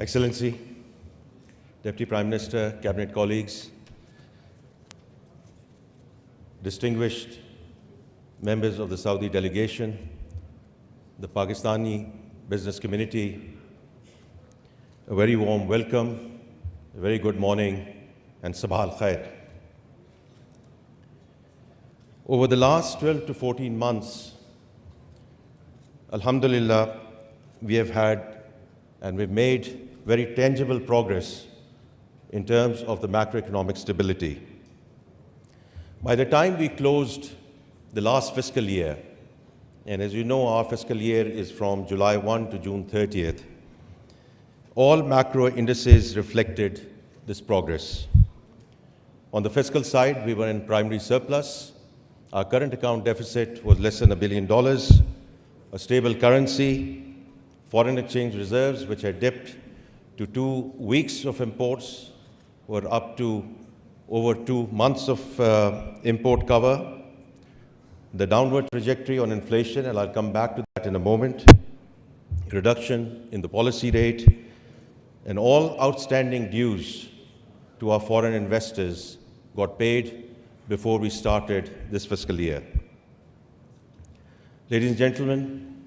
Excellency, Deputy Prime Minister, Cabinet colleagues, distinguished members of the Saudi delegation, the Pakistani business community, a very warm welcome, a very good morning, and Sabah al-Khair. Over the last 12 to 14 months, Alhamdulillah, we have had and we've made very tangible progress in terms of the macroeconomic stability. By the time we closed the last fiscal year, and as you know, our fiscal year is from July 1 to June 30th, all macro indices reflected this progress. On the fiscal side, we were in primary surplus. Our current account deficit was less than $1 billion, a stable currency, foreign exchange reserves, which had dipped to 2 weeks of imports, were up to over 2 months of import cover. The downward trajectory on inflation, and I'll come back to that in a moment, reduction in the policy rate, and all outstanding dues to our foreign investors got paid before we started this fiscal year. Ladies and gentlemen,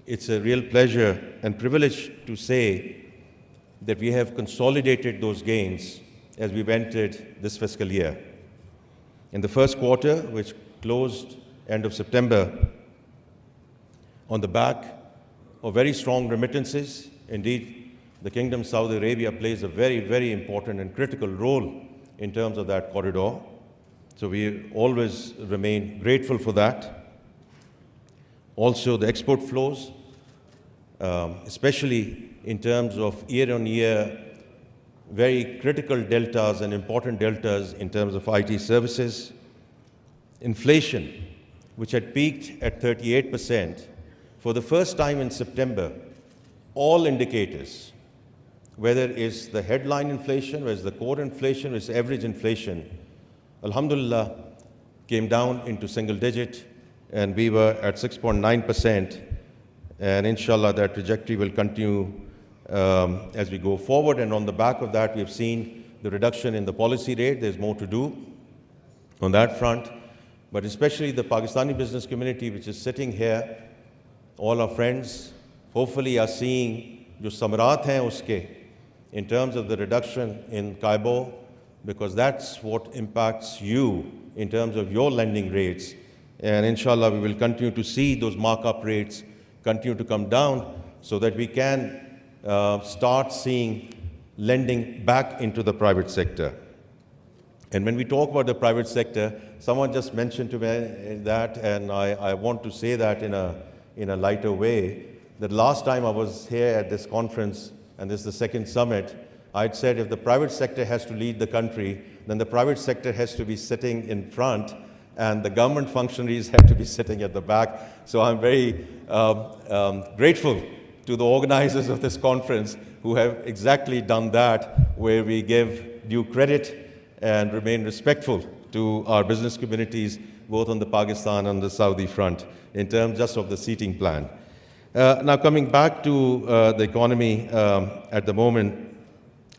it's a real pleasure and privilege to say that we have consolidated those gains as we've entered this fiscal year. In the first quarter, which closed end of September, on the back of very strong remittances, indeed, the Kingdom of Saudi Arabia plays a very, very important and critical role in terms of that corridor. So we always remain grateful for that. Also, the export flows, especially in terms of year-on-year, very critical deltas and important deltas in terms of IT services. Inflation, which had peaked at 38%, for the first time in September, all indicators, whether it's the headline inflation, whether it's the core inflation, whether it's average inflation, Alhamdulillah, came down into single digit, and we were at 6.9%, and inshallah that trajectory will continue as we go forward. And on the back of that, we've seen the reduction in the policy rate. There's more to do on that front, but especially the Pakistani business community, which is sitting here, all our friends, hopefully are seeing jo samarat hain uske in terms of the reduction in Kaibo, because that's what impacts you in terms of your lending rates. And inshallah, we will continue to see those markup rates continue to come down so that we can start seeing lending back into the private sector. And when we talk about the private sector, someone just mentioned to me that, and I want to say that in a lighter way, that last time I was here at this conference, and this is the second summit, I'd said if the private sector has to lead the country, then the private sector has to be sitting in front, and the government functionaries have to be sitting at the back. So I'm very grateful to the organizers of this conference who have exactly done that, where we give due credit and remain respectful to our business communities, both on the Pakistan and the Saudi front, in terms just of the seating plan. Now coming back to the economy at the moment,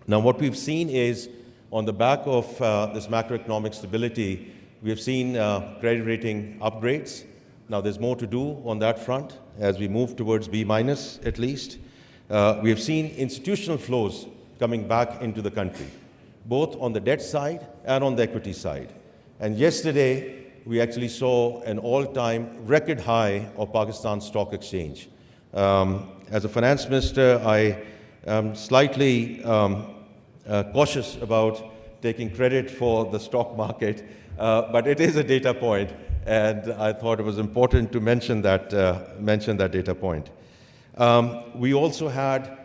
now what we've seen is on the back of this macroeconomic stability, we have seen credit rating upgrades. Now there's more to do on that front as we move towards B- at least. We have seen institutional flows coming back into the country, both on the debt side and on the equity side. And yesterday, we actually saw an all-time record high of Pakistan Stock Exchange. As a finance minister, I am slightly cautious about taking credit for the stock market, but it is a data point, and I thought it was important to mention that data point. We also had,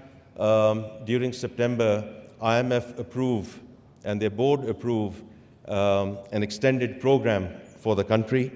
during September, IMF approve and their board approve an extended program for the country.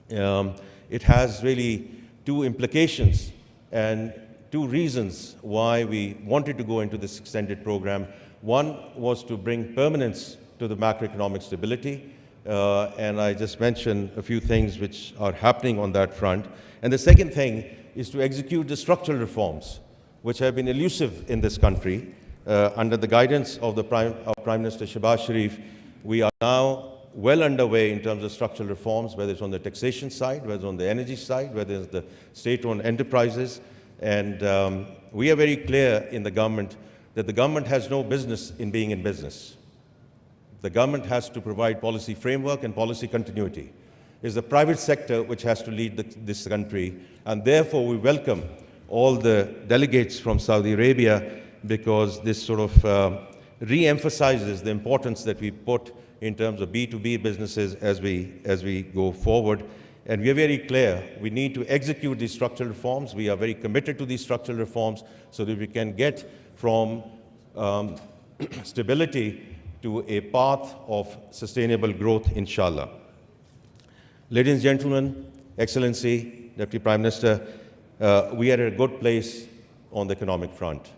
It has really two implications and two reasons why we wanted to go into this extended program. One was to bring permanence to the macroeconomic stability, and I just mentioned a few things which are happening on that front. And the second thing is to execute the structural reforms which have been elusive in this country. Under the guidance of Prime Minister Shehbaz Sharif, we are now well underway in terms of structural reforms, whether it's on the taxation side, whether it's on the energy side, whether it's the state-owned enterprises. And we are very clear in the government that the government has no business in being in business. The government has to provide policy framework and policy continuity. It's the private sector which has to lead this country, and therefore we welcome all the delegates from Saudi Arabia, because this sort of re-emphasizes the importance that we put in terms of B2B businesses as we go forward. And we are very clear, we need to execute these structural reforms. We are very committed to these structural reforms so that we can get from stability to a path of sustainable growth, inshallah. Ladies and gentlemen, Excellency, Deputy Prime Minister, we are at a good place on the economic front,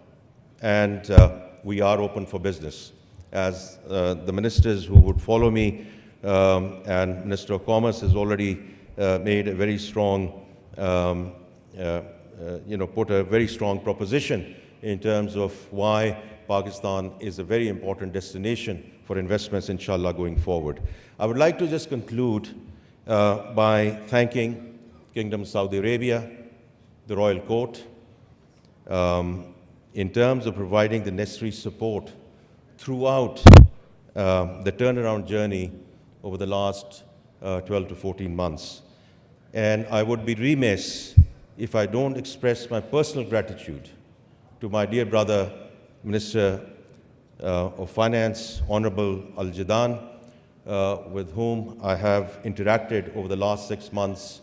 and we are open for business. As the ministers who would follow me and Minister of Commerce has already made a very strong, put a very strong proposition in terms of why Pakistan is a very important destination for investments, inshallah, going forward. I would like to just conclude by thanking Kingdom of Saudi Arabia, the Royal Court, in terms of providing the necessary support throughout the turnaround journey over the last 12 to 14 months. And I would be remiss if I don't express my personal gratitude to my dear brother, Minister of Finance, Honorable Al-Jadaan, with whom I have interacted over the last 6 months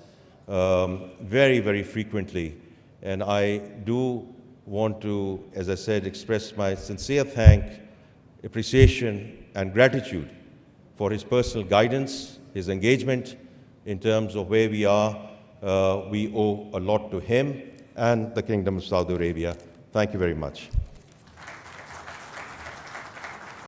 very, very frequently. And I do want to, as I said, express my sincere appreciation and gratitude for his personal guidance, his engagement in terms of where we are. We owe a lot to him and the Kingdom of Saudi Arabia. Thank you very much.